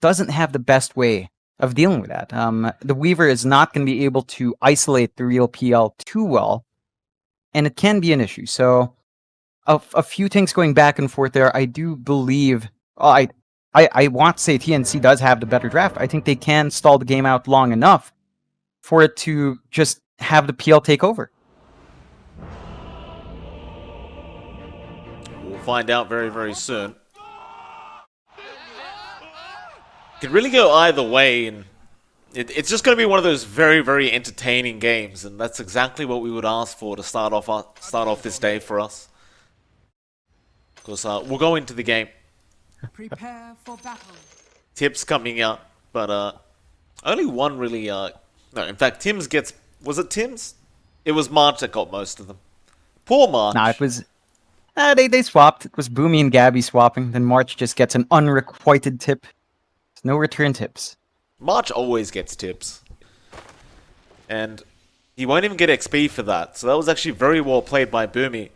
doesn't have the best way of dealing with that. The Weaver is not going to be able to isolate the real PL too well, and it can be an issue. So a few things going back and forth there. I do believe I want to say TNC does have the better draft. I think they can stall the game out long enough for it to just have the PL take over. We'll find out very, very soon. Could really go either way, and it's just going to be one of those very, very entertaining games, and that's exactly what we would ask for to start off this day for us. Of course, we'll go into the game. Prepare for battle. Tips coming out, but only one really. No, in fact, Tim's gets. Was it Tim's? It was March that got most of them. Poor March. No, it was. They swapped. It was Boomy and Gabby swapping. Then March just gets an unrequited tip. No return tips. March always gets tips. And he won't even get XP for that. So that was actually very well played by Boomy.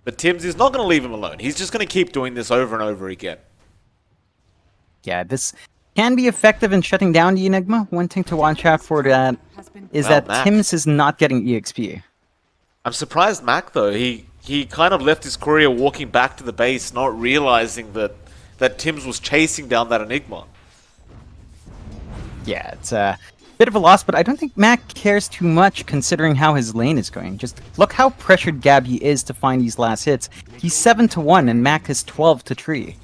But Tim's is not going to leave him alone. He's just going to keep doing this over and over again. Yeah, this can be effective in shutting down the Enigma. One thing to watch out for that is that Mac. Tim's is not getting EXP. I'm surprised Mac, though. He kind of left his courier walking back to the base, not realizing that Tim's was chasing down that Enigma. Yeah, it's a bit of a loss, but I don't think Mac cares too much considering how his lane is going. Just look how pressured Gabby is to find these last hits. He's 7-1 and Mac is 12-3.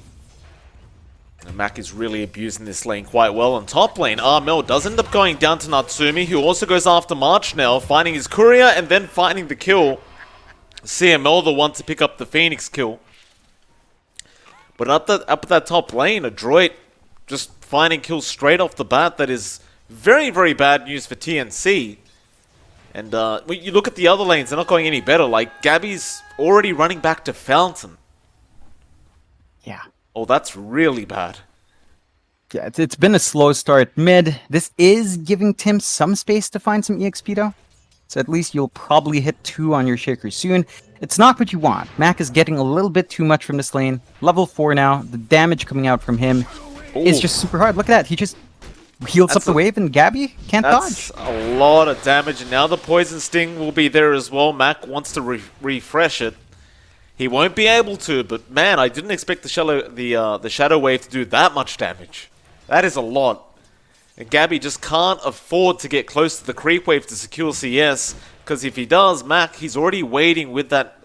And Mac is really abusing this lane quite well. On top lane, Armel does end up going down to Natsumi, who also goes after March now, finding his courier and then finding the kill. CML the one to pick up the Phoenix kill. But up at that top lane, Adroit just finding kills straight off the bat. That is very, very bad news for TNC. And you look at the other lanes, they're not going any better. Like, Gabby's already running back to Fountain. Yeah. Oh, that's really bad. Yeah, it's been a slow start mid. This is giving Tim some space to find some EXP though. So at least you'll probably hit 2 on your Shaker soon. It's not what you want. Mac is getting a little bit too much from this lane. Level 4 now. The damage coming out from him is just super hard. Look at that. He just heals up the wave and Gabby can't dodge. That's a lot of damage. And now the Poison Sting will be there as well. Mac wants to refresh it. He won't be able to, but man, I didn't expect the Shadow Wave to do that much damage. That is a lot. And Gabby just can't afford to get close to the Creep Wave to secure CS, because if he does, Mac, he's already waiting with that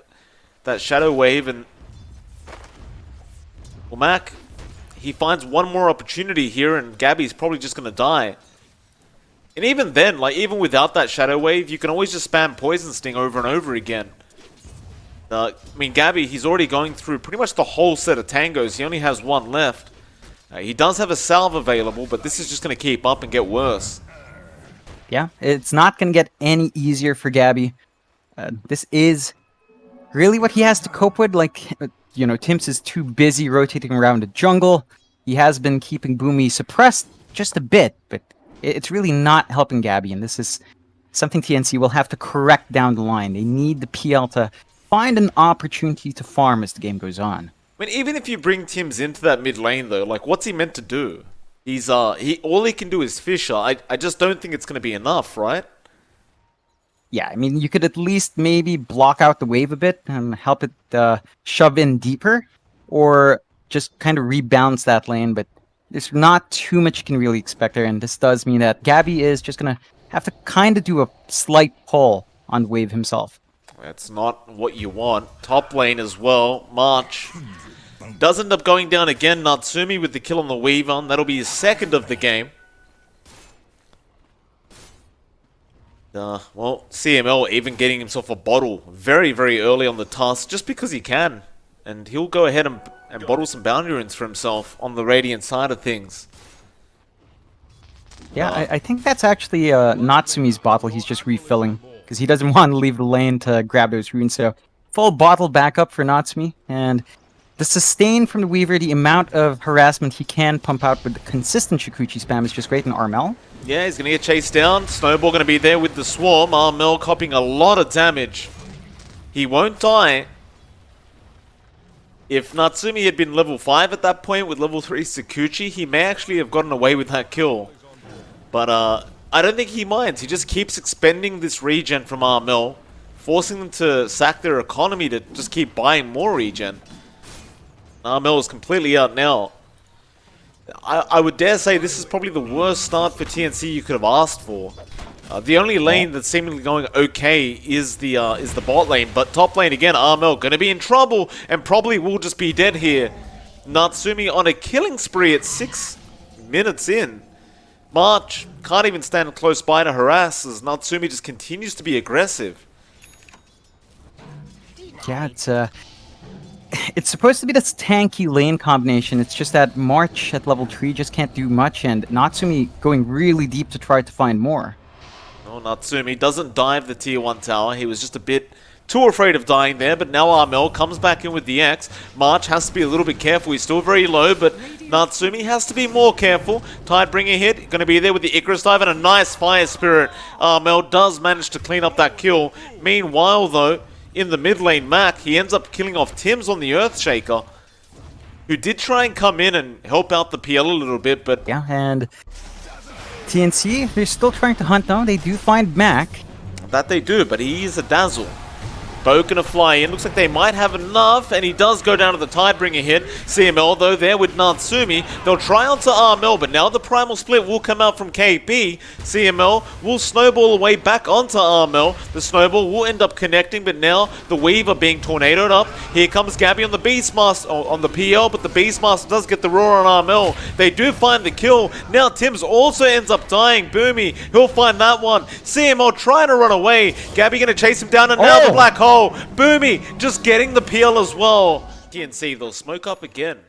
Shadow Wave, and well, Mac, he finds one more opportunity here, and Gabby's probably just going to die. And even then, like, even without that Shadow Wave, you can always just spam Poison Sting over and over again. I mean, Gabby, he's already going through pretty much the whole set of tangos. He only has one left. He does have a salve available, but this is just going to keep up and get worse. Yeah, it's not going to get any easier for Gabby. This is really what he has to cope with. Like, you know, Tim's is too busy rotating around the jungle. He has been keeping Boomy suppressed just a bit, but it's really not helping Gabby, and this is something TNC will have to correct down the line. They need the PL to find an opportunity to farm as the game goes on. I mean, even if you bring Tim's into that mid lane, though, like, what's he meant to do? He's all he can do is Fisher. I just don't think it's going to be enough, right? Yeah, I mean, you could at least maybe block out the wave a bit and help it shove in deeper, or just kind of rebalance that lane, but there's not too much you can really expect there, and this does mean that Gabby is just going to have to kind of do a slight pull on the wave himself. That's not what you want. Top lane as well. March does end up going down again. Natsumi with the kill on the Weaver. That'll be his second of the game. Well, CML even getting himself a bottle very, very early on the task, just because he can. And he'll go ahead and bottle some bounty runes for himself on the Radiant side of things. Yeah, I think that's actually Natsumi's bottle he's just refilling, because he doesn't want to leave the lane to grab those runes. So full bottle backup for Natsumi, and the sustain from the Weaver, the amount of harassment he can pump out with the consistent Shukuchi spam is just great. And Armel? Yeah, he's going to get chased down. Snowball going to be there with the Swarm. Armel copying a lot of damage. He won't die. If Natsumi had been level 5 at that point with level 3 Sakuchi, he may actually have gotten away with that kill. But I don't think he minds. He just keeps expending this regen from Armel, forcing them to sack their economy to just keep buying more regen. Armel is completely out now. I would dare say this is probably the worst start for TNC you could have asked for. The only lane that's seemingly going okay is the bot lane, but top lane again, Armel gonna be in trouble and probably will just be dead here. Natsumi on a killing spree at 6 minutes in. March can't even stand close by to harass as Natsumi just continues to be aggressive. Yeah, it's supposed to be this tanky lane combination. It's just that March at level 3 just can't do much, and Natsumi going really deep to try to find more. Oh, Natsumi doesn't dive the tier 1 tower. He was just a bit too afraid of dying there, but now Armel comes back in with the X. March has to be a little bit careful. He's still very low, but Natsumi has to be more careful. Tidebringer hit, going to be there with the Icarus dive and a nice Fire Spirit. Armel does manage to clean up that kill. Meanwhile, though, in the mid lane, Mac, he ends up killing off Tims on the Earthshaker, who did try and come in and help out the PL a little bit, but... Yeah, and TNC, they're still trying to hunt down. They do find Mac. That they do, but he is a dazzle. Bo gonna fly in. Looks like they might have enough, and he does go down to the Tidebringer hit. CML, though, there with Natsumi. They'll try onto Armel, but now the Primal Split will come out from KP. CML will snowball away back onto Armel. The snowball will end up connecting, but now the Weaver being tornadoed up. Here comes Gabby on the Beastmaster, on the PL, but the Beastmaster does get the roar on Armel. They do find the kill. Now Tims also ends up dying. Boomy, he'll find that one. CML trying to run away. Gabby gonna chase him down, and now the black hole. Boomy just getting the peel as well. TNC, they'll smoke up again.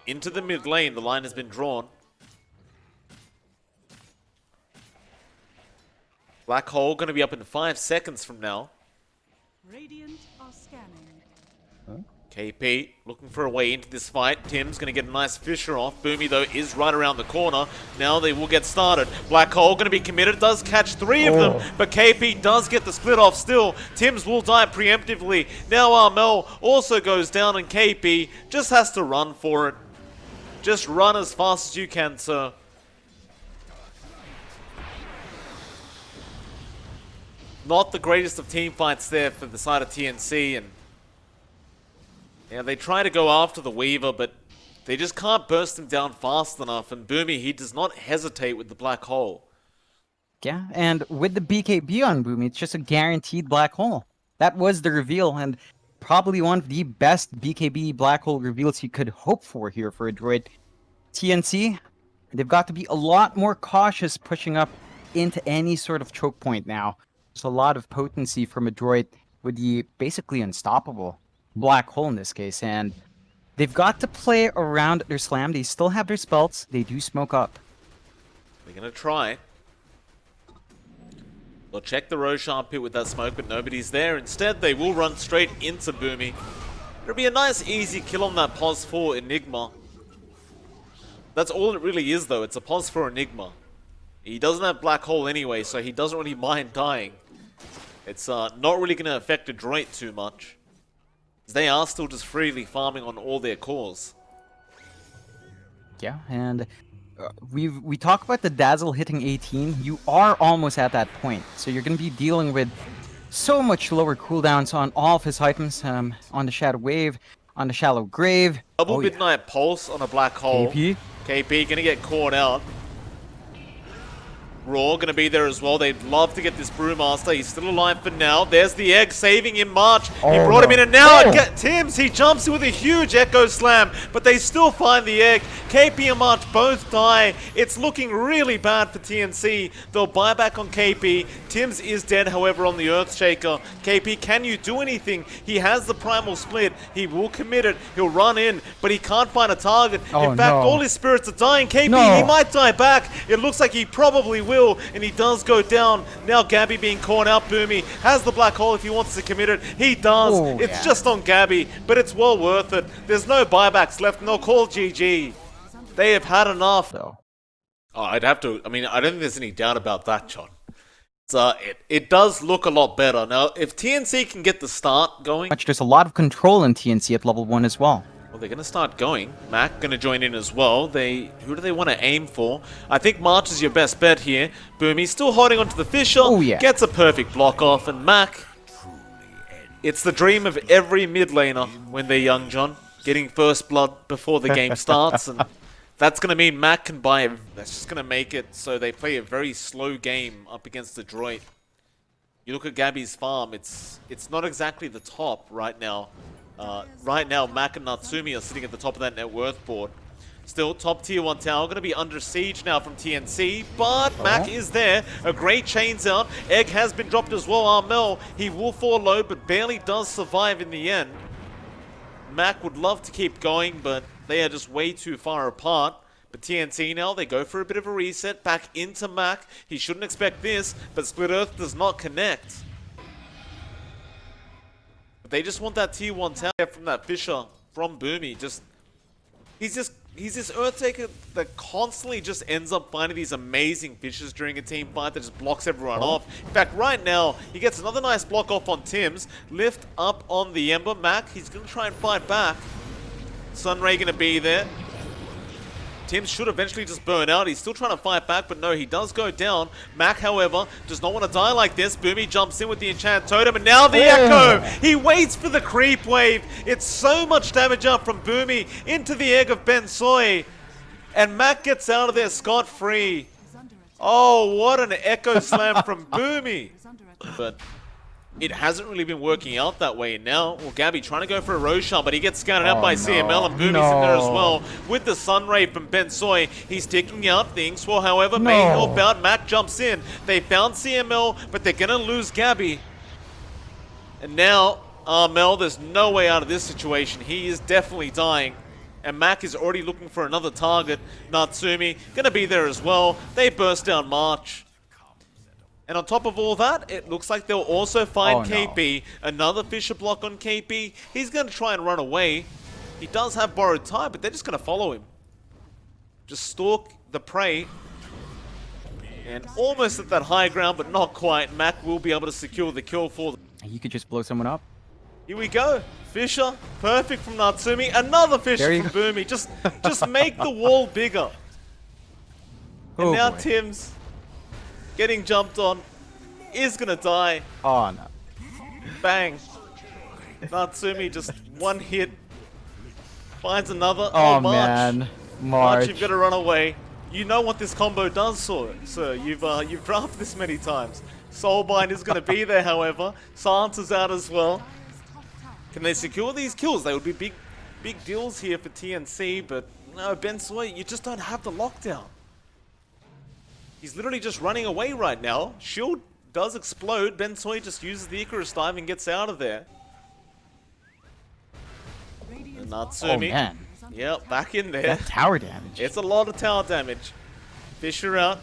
Into the mid lane, the line has been drawn. Black hole going to be up in 5 seconds from now. Radiant are scanning. KP looking for a way into this fight. Tim's going to get a nice Fisher off. Boomy, though, is right around the corner. Now they will get started. Black Hole going to be committed. Does catch 3 of them, but KP does get the split off still. Tims will die preemptively. Now Armel also goes down, and KP just has to run for it. Just run as fast as you can, sir. Not the greatest of team fights there for the side of TNC, and yeah, they try to go after the Weaver, but they just can't burst him down fast enough, and Boomy, he does not hesitate with the black hole. Yeah, and with the BKB on Boomy, it's just a guaranteed black hole. That was the reveal, and probably one of the best BKB black hole reveals you could hope for here for Adroit. TNC, they've got to be a lot more cautious pushing up into any sort of choke point now. There's a lot of potency from Adroit with the basically unstoppable black hole in this case, and they've got to play around their slam. They still have their spells. They do smoke up. They're going to try. They'll check the Roshan pit with that smoke, but nobody's there. Instead, they will run straight into Boomy. It'll be a nice, easy kill on that pos for Enigma. That's all it really is, though. It's a pos for Enigma. He doesn't have black hole anyway, so he doesn't really mind dying. It's not really going to affect Adroit too much. They are still just freely farming on all their cores. Yeah, and we talk about the Dazzle hitting 18. You are almost at that point, so you're going to be dealing with so much lower cooldowns on all of his items. On the Shadow Wave, on the Shallow Grave. Double Midnight Pulse on a black hole. KP gonna get caught out. Raw gonna be there as well. They'd love to get this Brewmaster. He's still alive for now. There's the egg saving him, March. He brought him in, and now Tims, he jumps in with a huge Echo Slam, but they still find the egg. KP and March both die. It's looking really bad for TNC. They'll buy back on KP. Tims is dead, however, on the Earthshaker. KP, can you do anything? He has the Primal Split. He will commit it. He'll run in, but he can't find a target. In fact, all his spirits are dying. KP, he might die back. It looks like he probably will. And he does go down. Now Gabby being caught out. Boomy has the black hole if he wants to commit it. He does. It's just on Gabby, but it's well worth it. There's no buybacks left, and they'll call GG. They have had enough. So. Oh, I don't think there's any doubt about that, John. it does look a lot better. Now, if TNC can get the start going... There's a lot of control in TNC at level 1 as well. Well, they're going to start going. Mac going to join in as well. Who do they want to aim for? I think March is your best bet here. Boomy still holding onto the Fisher. Oh, yeah. Gets a perfect block off. And Mac, it's the dream of every mid laner when they're young, John. Getting first blood before the game starts. And that's going to mean Mac can buy it. That's just going to make it so they play a very slow game up against Adroit. You look at Gabby's farm, it's not exactly the top right now. Right now, Mac and Natsumi are sitting at the top of that net worth board. Still, top tier 1 tower going to be under siege now from TNC, but Mac is there. A great chains out. Egg has been dropped as well. Armel, he will fall low, but barely does survive in the end. Mac would love to keep going, but they are just way too far apart. But TNC now, they go for a bit of a reset. Back into Mac. He shouldn't expect this, but Split Earth does not connect. They just want that tier 1 tower from that Fisher, from Boomy. He's this Earth Taker that constantly just ends up finding these amazing fishes during a team fight that just blocks everyone off. In fact, right now, he gets another nice block off on Tim's. Lift up on the Ember. Mac, he's going to try and fight back. Sunray going to be there. Tim should eventually just burn out. He's still trying to fight back, but no, he does go down. Mac, however, does not want to die like this. Boomy jumps in with the Enchant Totem, and now the Echo! He waits for the creep wave. It's so much damage up from Boomy into the egg of Ben Soy. And Mac gets out of there scot-free. Oh, what an Echo slam from Boomy. But it hasn't really been working out that way now. Well, Gabby trying to go for a Roshan, but he gets scouted out by CML, and Boomy's in there as well. With the Sunray from Ben Soy, he's taking out the Inkswell, however, may help out. Mac jumps in. They found CML, but they're going to lose Gabby. And now, Armel, there's no way out of this situation. He is definitely dying. And Mac is already looking for another target. Natsumi going to be there as well. They burst down March. And on top of all that, it looks like they'll also find KP. Another Fisher block on KP. He's going to try and run away. He does have borrowed time, but they're just going to follow him. Just stalk the prey. And almost at that high ground, but not quite. Mac will be able to secure the kill for them. You could just blow someone up. Here we go. Fisher, perfect from Natsumi. Another Fisher from Boomy. Just make the wall bigger. And now boy. Tim's getting jumped on, is gonna die. Oh no. Bang. Natsumi just one hit. Finds another. Oh, March. man. March, you've got to run away. You know what this combo does, sir. You've drafted this many times. Soulbind is gonna be there, however. Silence is out as well. Can they secure these kills? They would be big deals here for TNC, but no, Ben Soy, you just don't have the lockdown. He's literally just running away right now. Shield does explode. Ben Soy just uses the Icarus dive and gets out of there. And Natsumi. Oh, man. Yep, back in there. That tower damage. It's a lot of tower damage. Fisher out.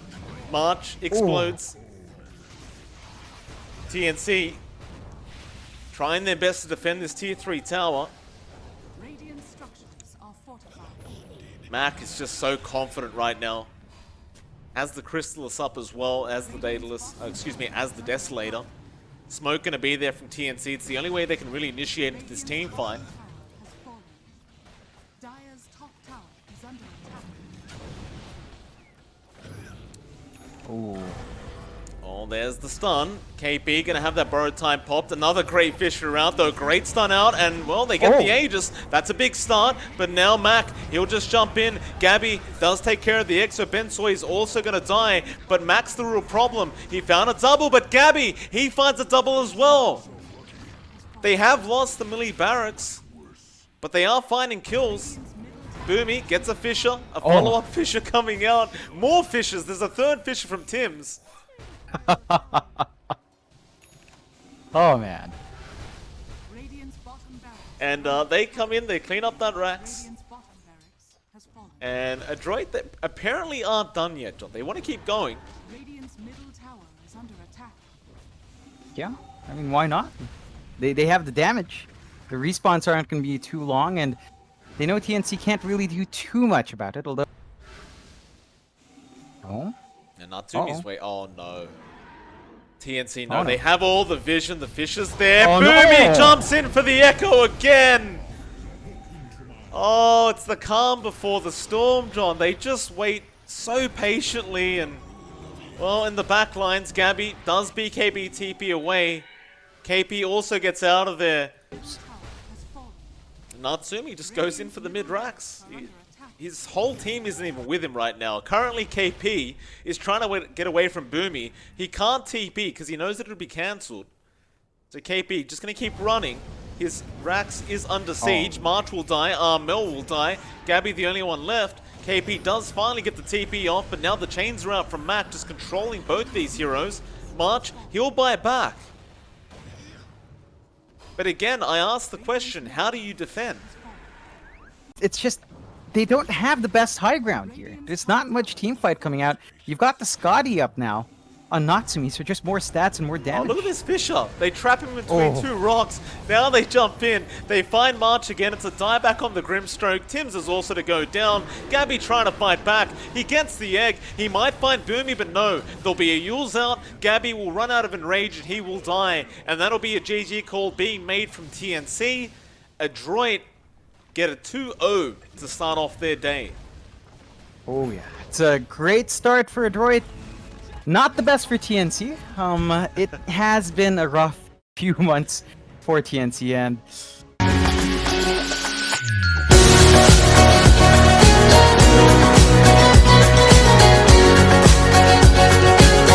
March explodes. TNC trying their best to defend this tier 3 tower. Radiant structures are fortified. Mac is just so confident right now. Has the Crystallis up as well as the Daedalus, as the Desolator. Smoke gonna be there from TNC. It's the only way they can really initiate into this team fight. Dire's top tower is under attack. Ooh. Oh, there's the stun. KP gonna have that borrowed time popped. Another great Fisher out, though. Great stun out, and well, they get the Aegis. That's a big start, but now Mac, he'll just jump in. Gabby does take care of the X, so Ben Soy is also gonna die, but Mac's the real problem. He found a double, but Gabby, he finds a double as well. They have lost the melee barracks, but they are finding kills. Boomy gets a Fisher, a follow-up Fisher coming out. More Fishers, there's a third Fisher from Tim's. Oh man. Radiant's bottom barracks. And they come in, they clean up that racks. Radiant's bottom barracks has fallen. And Adroit, they apparently aren't done yet, John. They want to keep going. Radiant's middle tower is under attack. Yeah. I mean, why not? They have the damage. The respawns aren't going to be too long, and they know TNC can't really do too much about it, although... Oh? And Natsumi's way. Oh no. TNC, Oh, no. they have all the vision. The fish is there. Oh, Boomy no. jumps in for the echo again. Oh, it's the calm before the storm, John. They just wait so patiently, and well, in the back lines, Gabby does BKB TP away. KP also gets out of there. Tower has fallen. Natsumi just goes in for the mid racks. Are under attack. His whole team isn't even with him right now. Currently, KP is trying to get away from Boomy. He can't TP because he knows that it'll be cancelled. So KP just going to keep running. His Rax is under siege. March will die. Mel will die. Gabby the only one left. KP does finally get the TP off, but now the chains are out from Mac, just controlling both these heroes. March, he'll buy back. But again, I ask the question, how do you defend? It's just they don't have the best high ground here. There's not much team fight coming out. You've got the Scotty up now on Natsumi, so just more stats and more Oh, damage. look at this Fisher. They trap him between Oh. two rocks. Now they jump in. They find March again. It's a dieback on the Grimstroke. Tim's is also to go down. Gabby trying to fight back. He gets the egg. He might find Boomy, but no. There'll be a Yule's out. Gabby will run out of enrage and he will die. And that'll be a GG call being made from TNC. Adroit get a 2-0 to start off their day. Oh yeah, it's a great start for Adroit. Not the best for TNC. It has been a rough few months for TNC, and